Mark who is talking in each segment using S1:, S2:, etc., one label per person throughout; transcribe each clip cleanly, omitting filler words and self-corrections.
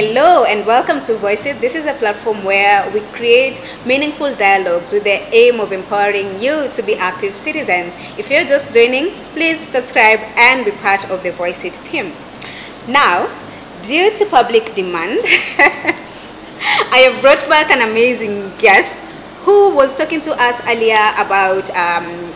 S1: Hello and welcome to Voice It. This is a platform where we create meaningful dialogues with the aim of empowering you to be active citizens. If you're just joining, please subscribe and be part of the Voice It team. Now, due to public demand, I have brought back an amazing guest who was talking to us earlier about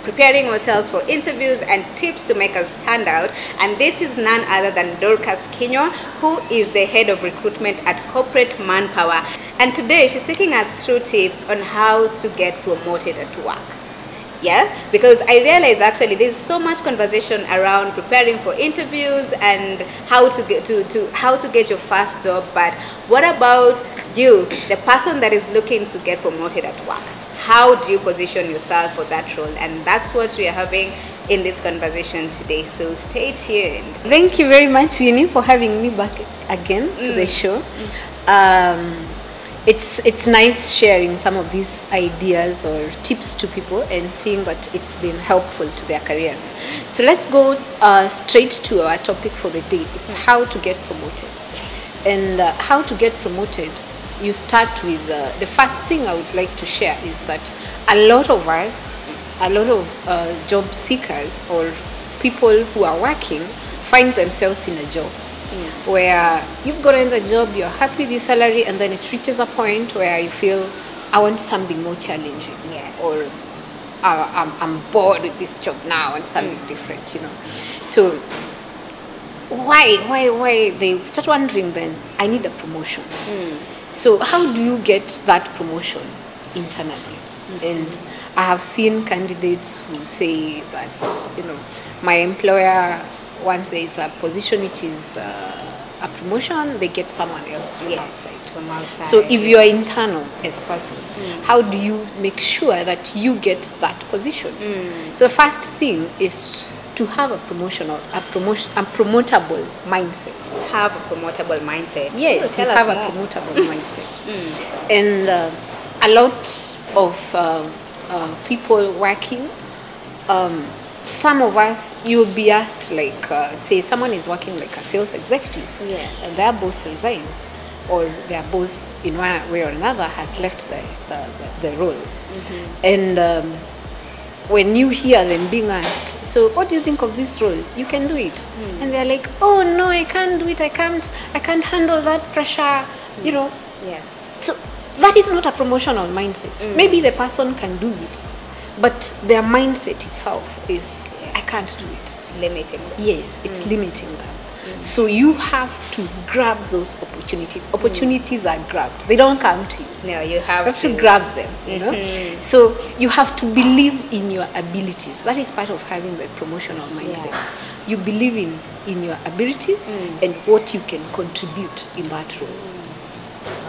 S1: preparing ourselves for interviews and tips to make us stand out. And this is none other than Dorcas Kinyua, who is the head of recruitment at corporate Manpower. And today she's taking us through tips on how to get promoted at work. Yeah, because I realize actually there's so much conversation around preparing for interviews and how to get your first job, but what about you, the person that is looking to get promoted at work? How do you position yourself for that role? And that's what we are having in this conversation today, so stay tuned.
S2: Thank you very much, Winnie, for having me back again to the show. It's nice sharing some of these ideas or tips to people and seeing that it's been helpful to their careers. So let's go straight to our topic for the day. It's how to get promoted.
S1: Yes.
S2: And how to get promoted, you start with the first thing I would like to share is that a lot of us, a lot of job seekers or people who are working find themselves in a job where you've gotten the job, you're happy with your salary, and then it reaches a point where you feel, I want something more challenging.
S1: Yes.
S2: Or I'm bored with this job now, I want something different, you know. So why they start wondering then, I need a promotion. So how do you get that promotion internally? And I have seen candidates who say that, you know, my employer, once there is a position which is a promotion, they get someone else from outside. So if you are internal as a person, how do you make sure that you get that position? So the first thing is to have a promotable mindset.
S1: Have a promotable mindset.
S2: Yes, you have a promotable mindset. And a lot of people working, some of us, you'll be asked, like, say someone is working like a sales executive, and their boss resigns, or their boss in one way or another has left the role. And when you hear them being asked, so what do you think of this role? You can do it. And they're like, oh no, I can't do it. I can't handle that pressure, you know.
S1: Yes.
S2: So that is not a promotional mindset. Maybe the person can do it, but their mindset itself is, I can't do it.
S1: It's limiting them.
S2: Yes, it's limiting them. So you have to grab those opportunities. Opportunities are grabbed. They don't come to you.
S1: No, you have
S2: to grab them, you know. So you have to believe in your abilities. That is part of having the promotional mindset.
S1: Yes.
S2: You believe in your abilities and what you can contribute in that role.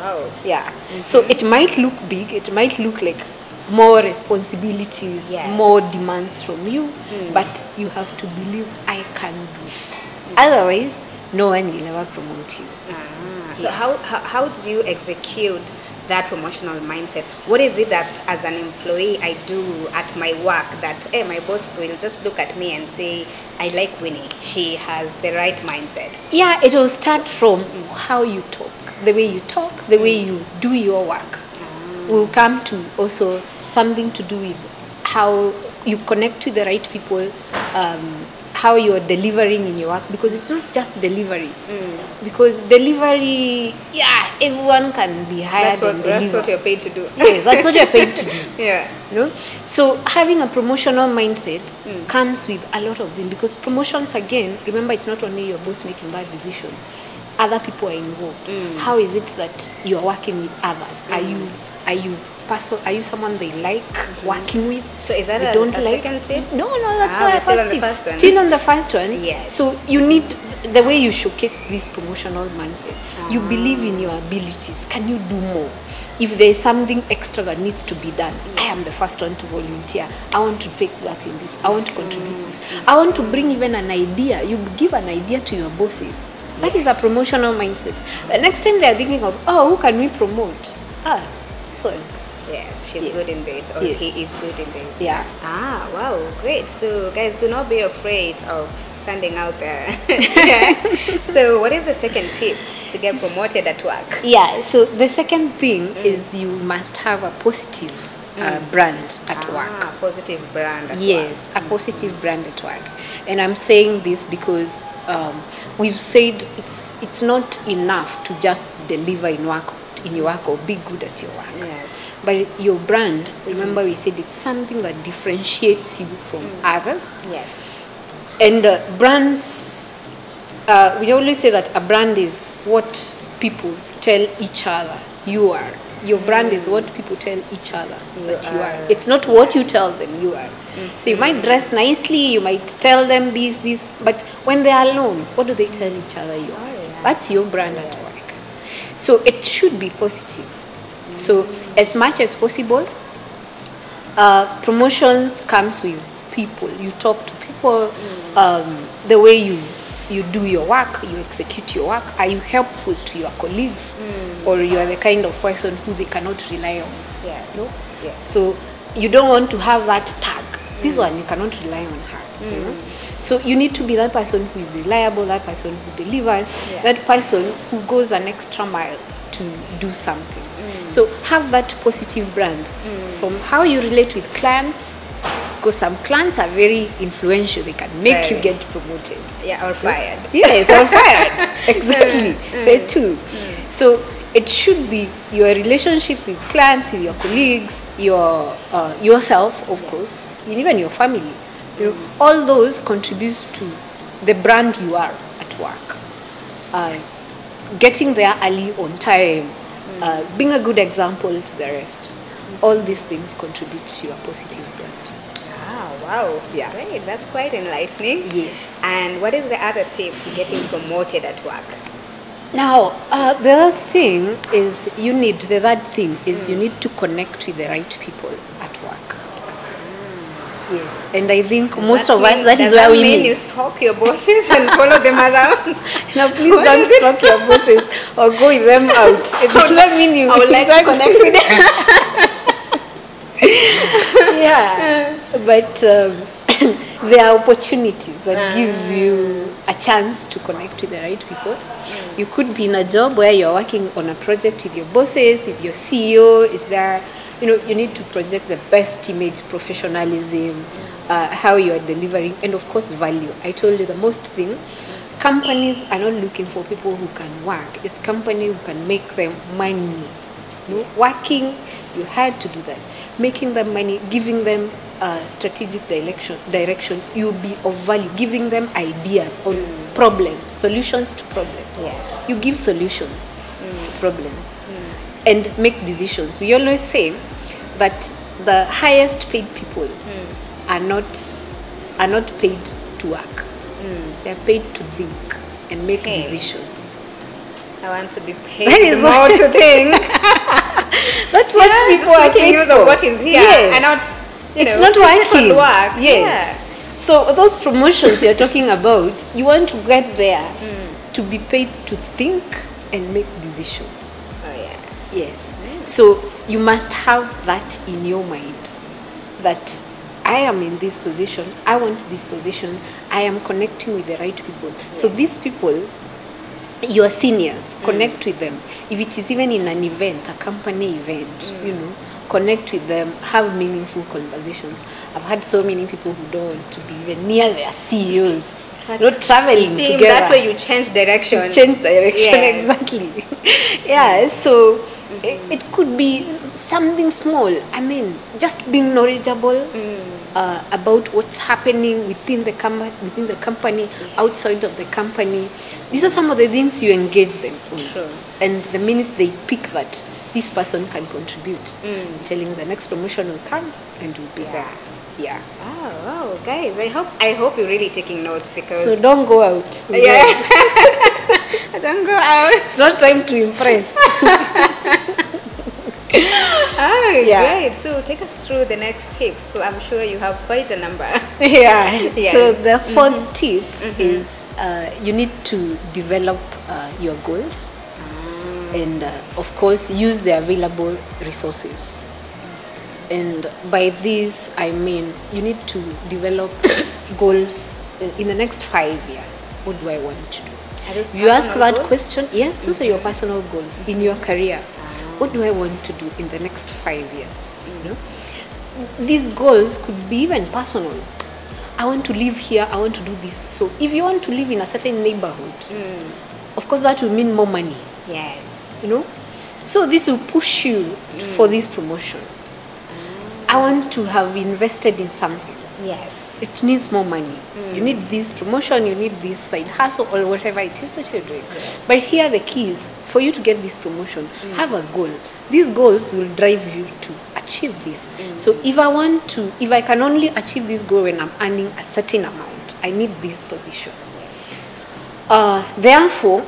S1: Wow.
S2: Yeah. So it might look big. It might look like more responsibilities, more demands from you, but you have to believe, I can do it. Otherwise, no one will ever promote you.
S1: So how do you execute that promotional mindset? What is it that as an employee I do at my work that my boss will just look at me and say, I like Winnie, she has the right mindset?
S2: Yeah, it will start from how you talk, the way you talk, the way you do your work. Will come to also something to do with how you connect with the right people, how you're delivering in your work, because it's not just delivery. Because delivery, everyone can be hired and deliver.
S1: That's what you're paid to do.
S2: Yes, that's what you're paid to do.
S1: Yeah.
S2: You know? So having a promotional mindset comes with a lot of them, because promotions, again, remember, it's not only your boss making that decision. Other people are involved. How is it that you are working with others? Are you someone they like working with?
S1: So is that a second tip?
S2: No, that's not a first tip. Still on the first one.
S1: Yes.
S2: So you need, the way you showcase this promotional mindset, you believe in your abilities. Can you do more? If there is something extra that needs to be done, I am the first one to volunteer. I want to take that in this. I want to contribute this. I want to bring even an idea. You give an idea to your bosses. That is a promotional mindset. The next time they are thinking of, who can we promote? So
S1: Yes, she's
S2: Yes.
S1: good in this, or
S2: Yes.
S1: he is good in this.
S2: Yeah.
S1: Ah, wow, great. So, guys, do not be afraid of standing out there. Yeah. So, what is the second tip to get promoted at work?
S2: Yeah, so the second thing is you must have a positive brand at work.
S1: Ah, positive brand at
S2: Yes, a positive brand at work. And I'm saying this because we've said it's not enough to just deliver in your work or be good at your work.
S1: Yes.
S2: But your brand, remember we said it's something that differentiates you from others.
S1: Yes.
S2: And brands, we always say that a brand is what people tell each other you are. Your brand is what people tell each other that you are. It's not what you tell them you are. So you might dress nicely, you might tell them this, but when they are alone, what do they tell each other you are? That's your brand at work. So it should be positive. So as much as possible, promotions comes with people. You talk to people, the way you do your work, you execute your work. Are you helpful to your colleagues, or you are the kind of person who they cannot rely on?
S1: Yes.
S2: No?
S1: Yes.
S2: So you don't want to have that tag. This one you cannot rely on her. You know? So you need to be that person who is reliable, that person who delivers, that person who goes an extra mile to do something. So have that positive brand from how you relate with clients, because some clients are very influential. They can make you get promoted.
S1: Yeah, or fired.
S2: Yes, or fired. Exactly. They too. So it should be your relationships with clients, with your colleagues, yourself, of course, and even your family. You know, all those contributes to the brand you are at work. Getting there early on time, being a good example to the rest. All these things contribute to your positive brand.
S1: Ah, wow.
S2: Yeah.
S1: Great. That's quite enlightening.
S2: Yes.
S1: And what is the other tip to getting promoted at work?
S2: Now, the other thing is you need to connect with the right people at work. Yes, and I think most of us, that is where we
S1: mean
S2: meet.
S1: you stalk your bosses and follow them around?
S2: Now, please don't stalk your bosses or go with them out. It does not mean you.
S1: I would like to connect with them.
S2: Yeah, but there are opportunities that give you a chance to connect with the right people. You could be in a job where you're working on a project with your bosses, with your CEO. Is there, you need to project the best image, professionalism, how you are delivering, and of course value. I told you the most thing. Companies are not looking for people who can work. It's companies who can make them money. Working, you had to do that. Making them money, giving them strategic direction, you'll be of value. Giving them ideas on problems, solutions to problems.
S1: Yes.
S2: You give solutions to problems and make decisions. We always say that the highest paid people are not paid to work. They are paid to think and make decisions.
S1: I want to be paid
S2: That is
S1: more to think.
S2: That's what people are
S1: making
S2: paid
S1: use
S2: for.
S1: of what is here and not,
S2: it's not
S1: physical
S2: working.
S1: work.
S2: Yes.
S1: Yeah.
S2: So those promotions you're talking about, you want to get there to be paid to think and make decisions.
S1: Oh yeah.
S2: Yes. So you must have that in your mind, that I am in this position, I want this position, I am connecting with the right people. So these people, your seniors, connect with them. If it is even in an event, a company event, connect with them, have meaningful conversations. I've had so many people who don't want to be even near their CEOs. Not traveling together.
S1: That way you change direction.
S2: Change direction,
S1: Yes.
S2: exactly. Yeah, so it could be something small. I mean, just being knowledgeable about what's happening within the company, outside of the company. These are some of the things you engage them on.
S1: Sure.
S2: And the minute they pick that this person can contribute, telling the next promotion will come and will be there. Yeah.
S1: Oh, wow, guys! I hope you're really taking notes, because
S2: So don't go out.
S1: yeah, don't go out.
S2: It's not time to impress.
S1: Oh,
S2: Yeah.
S1: great! So take us through the next tip. I'm sure you have quite a number.
S2: Yeah.
S1: Yes.
S2: So the fourth tip is you need to develop your goals, and of course use the available resources. And by this, I mean you need to develop goals in the next 5 years. What do I want to do? If you ask that question, yes, those are your personal goals in your career. What do I want to do in the next 5 years? You know? These goals could be even personal. I want to live here, I want to do this. So if you want to live in a certain neighborhood, of course that will mean more money.
S1: Yes.
S2: You know? So this will push you for this promotion. I want to have invested in something.
S1: Yes.
S2: It needs more money. You need this promotion, you need this side hustle or whatever it is that you're doing. But here the key is for you to get this promotion, have a goal. These goals will drive you to achieve this. So if I can only achieve this goal when I'm earning a certain amount, I need this position. Therefore,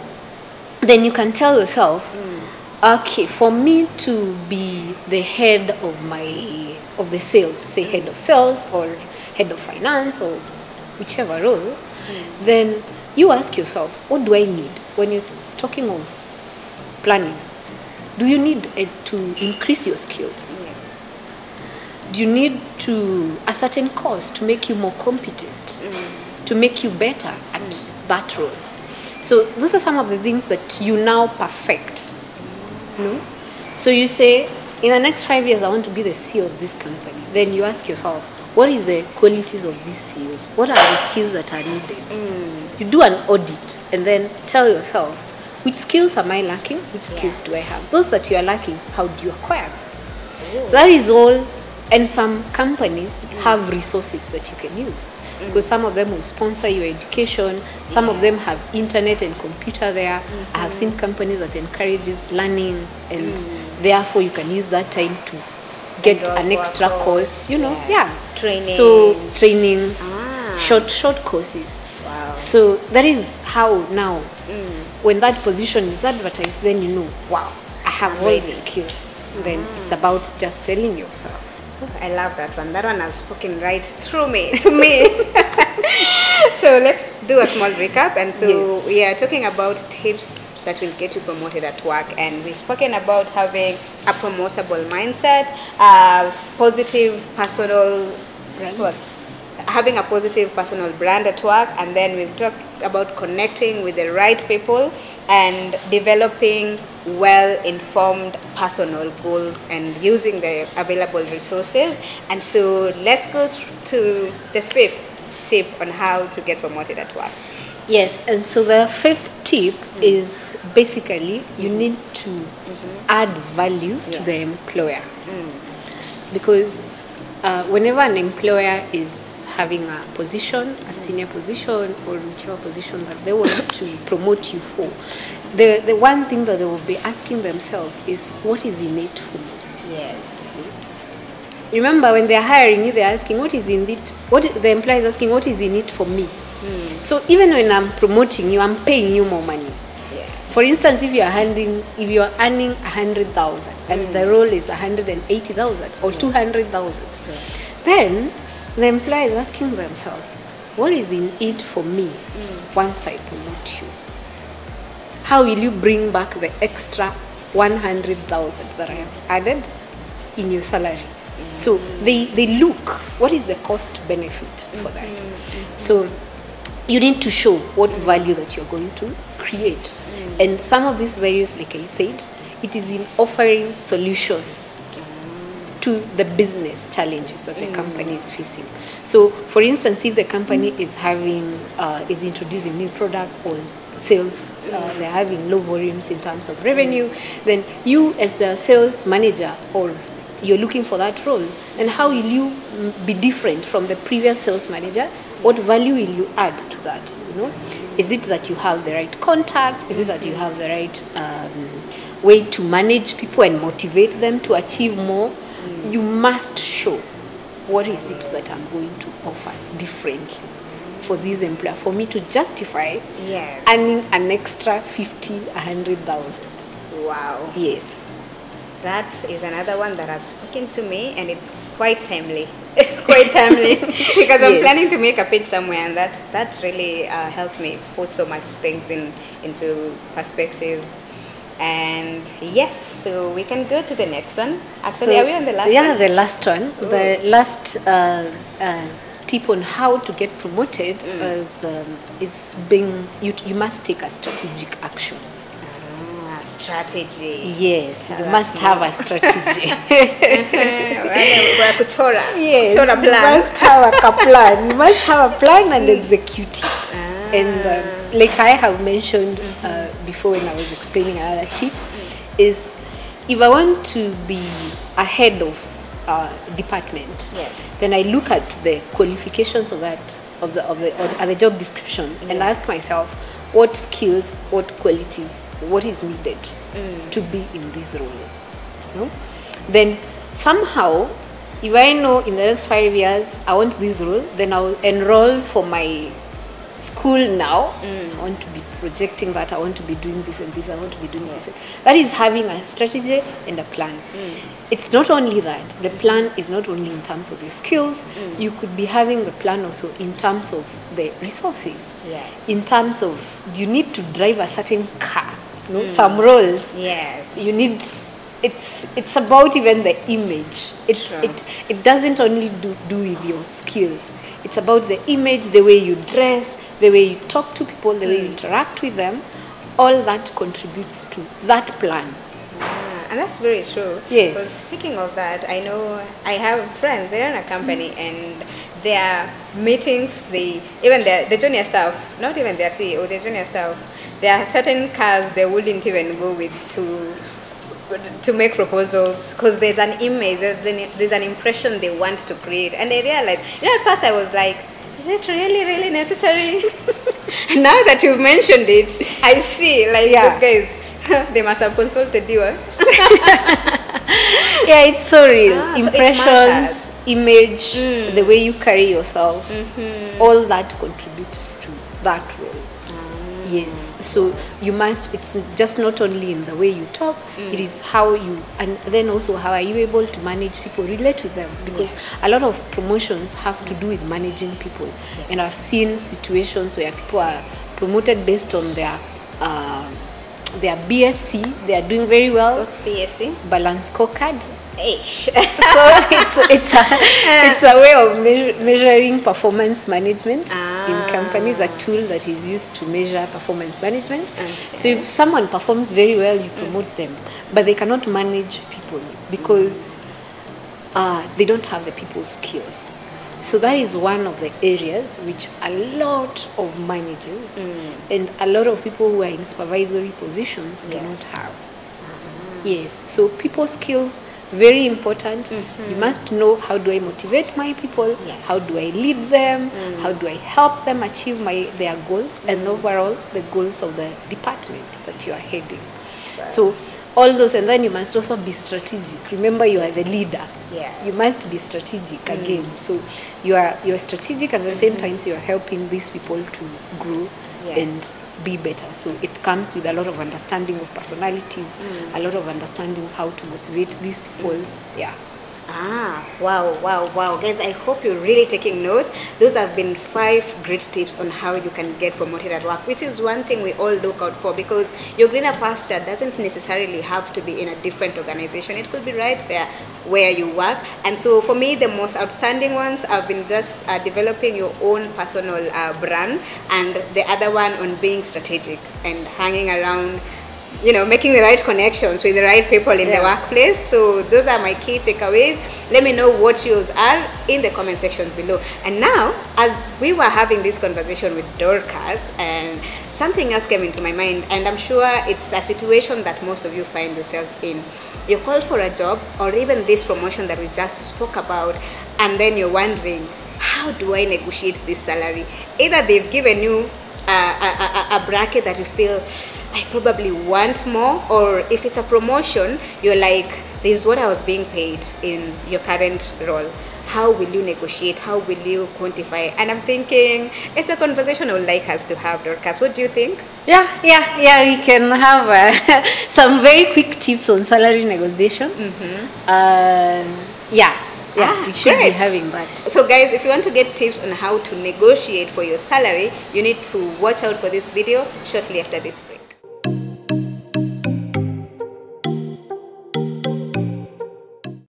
S2: then you can tell yourself, okay, for me to be the head of the sales, say head of sales or head of finance or whichever role, then you ask yourself, what do I need? When you're talking of planning, do you need to increase your skills?
S1: Yes.
S2: Do you need a certain course to make you more competent, to make you better at that role? So those are some of the things that you now perfect. No? So you say, in the next 5 years, I want to be the CEO of this company. Then you ask yourself, what is the qualities of these CEOs? What are the skills that are needed? You do an audit and then tell yourself, which skills am I lacking? Which skills do I have? Those that you are lacking, how do you acquire them? So that is all. And some companies have resources that you can use. Because some of them will sponsor your education. Some of them have internet and computer there. I have seen companies that encourages learning, and therefore you can use that time to get an extra course. You know,
S1: Training.
S2: So trainings, short courses.
S1: Wow.
S2: So that is how now, when that position is advertised, then you know, wow, I have all the skills. Then it's about just selling yourself.
S1: I love that one. That one has spoken right through me, to me. So let's do a small recap. And so we are talking about tips that will get you promoted at work. And we've spoken about having a promotable mindset, positive personal brand. Having a positive personal brand at work, and then we've talked about connecting with the right people and developing well-informed personal goals and using the available resources. And so let's go to the 5th tip on how to get promoted at work.
S2: Yes, and so the 5th tip is basically you need to add value to the employer. Because whenever an employer is having a position, a senior position, or whichever position that they want to promote you for, the one thing that they will be asking themselves is, what is in it for me?
S1: Yes.
S2: Remember, when they're hiring you, they're asking, what is in it? The employer is asking, what is in it for me? So even when I'm promoting you, I'm paying you more money. For instance, if you're earning 100,000 and the role is 180,000 or 200,000, then the employer is asking themselves, what is in it for me once I promote you? How will you bring back the extra 100,000 that I have added in your salary? So they look, what is the cost benefit for that? So you need to show what value that you're going to create. And some of these values, like I said, it is in offering solutions to the business challenges that the company is facing. So, for instance, if the company is is introducing new products or sales, they're having low volumes in terms of revenue, then you as the sales manager, or you're looking for that role, and how will you be different from the previous sales manager? What value will you add to that? You know, is it that you have the right contacts? Is it that you have the right way to manage people and motivate them to achieve more? You must show what is it that I'm going to offer differently for this employer, for me to justify earning an extra 50, 100,000.
S1: Wow.
S2: Yes.
S1: That is another one that has spoken to me, and it's quite timely. Quite timely. Because I'm planning to make a pitch somewhere, and that really helped me put so much things into perspective. And yes, so we can go to the next one. Actually, are we on the last one?
S2: Yeah, the last one. Ooh. The last tip on how to get promoted is you must take a strategic action.
S1: Strategy.
S2: Yes, you must have a strategy.
S1: Yes,
S2: you must have a plan. You must have a plan and execute it. And like I have mentioned before when I was explaining another tip, is if I want to be ahead of department,
S1: yes,
S2: then I look at the qualifications of the job description and ask myself, what skills, what qualities, what is needed to be in this role. You know? Then somehow, if I know in the next 5 years I want this role, then I'll enroll for my school now. I want to be projecting that, I want to be doing this and this, I want to be doing this. That is having a strategy and a plan. It's not only that, the plan is not only in terms of your skills, you could be having the plan also in terms of the resources.
S1: Yes.
S2: In terms of, do you need to drive a certain car? You know, some roles.
S1: Yes.
S2: You need, it's about even the image. It doesn't only do with your skills. It's about the image, the way you dress, the way you talk to people, the way you interact with them. All that contributes to that plan.
S1: And that's very true.
S2: Yes.
S1: Because speaking of that, I know I have friends, they run a company and their meetings, even the junior staff, not even their CEO, the junior staff, there are certain cars they wouldn't even go with to make proposals because there's an image, there's an impression they want to create. And I realized, at first I was like, is it really necessary? And now that you've mentioned it, I see, those guys, they must have consulted you.
S2: Yeah, it's so real. Impressions,
S1: so
S2: image, the way you carry yourself, all that contributes to that role. Yes, so you must, it's just not only in the way you talk, it is how you, and then also how are you able to manage people, relate with them, because a lot of promotions have to do with managing people. And I've seen situations where people are promoted based on their BSc, they are doing very well.
S1: What's BSc?
S2: Balanced scorecard.
S1: Ish.
S2: So it's a way of measuring performance management in companies, a tool that is used to measure performance management. So if someone performs very well, you promote them, but they cannot manage people because they don't have the people skills. So that is one of the areas which a lot of managers and a lot of people who are in supervisory positions do not have. Yes, so people skills, very important. You must know, how do I motivate my people? How do I lead them? How do I help them achieve their goals and overall the goals of the department that you are heading? So all those, and then you must also be strategic. Remember, you are the leader. You must be strategic again. So you are strategic, and at the same time you are helping these people to grow and be better. So it comes with a lot of understanding of personalities, a lot of understanding of how to motivate these people.
S1: Wow. Guys, I hope you're really taking notes. Those have been 5 great tips on how you can get promoted at work, which is one thing we all look out for, because your greener pasture doesn't necessarily have to be in a different organization. It could be right there where you work. And so for me, the most outstanding ones have been just developing your own personal brand, and the other one on being strategic and hanging around, making the right connections with the right people in the workplace. So those are my key takeaways. Let me know what yours are in the comment sections below. And now, as we were having this conversation with Dorcas, and something else came into my mind, and I'm sure it's a situation that most of you find yourself in. You're called for a job, or even this promotion that we just spoke about, and then you're wondering, how do I negotiate this salary? Either they've given you a bracket that you feel, I probably want more, or if it's a promotion, you're like, this is what I was being paid in your current role. How will you negotiate? How will you quantify? And I'm thinking it's a conversation I would like us to have, Dorcas. What do you think?
S2: Yeah, we can have some very quick tips on salary negotiation. We should be having that.
S1: So guys, if you want to get tips on how to negotiate for your salary, you need to watch out for this video shortly after this break.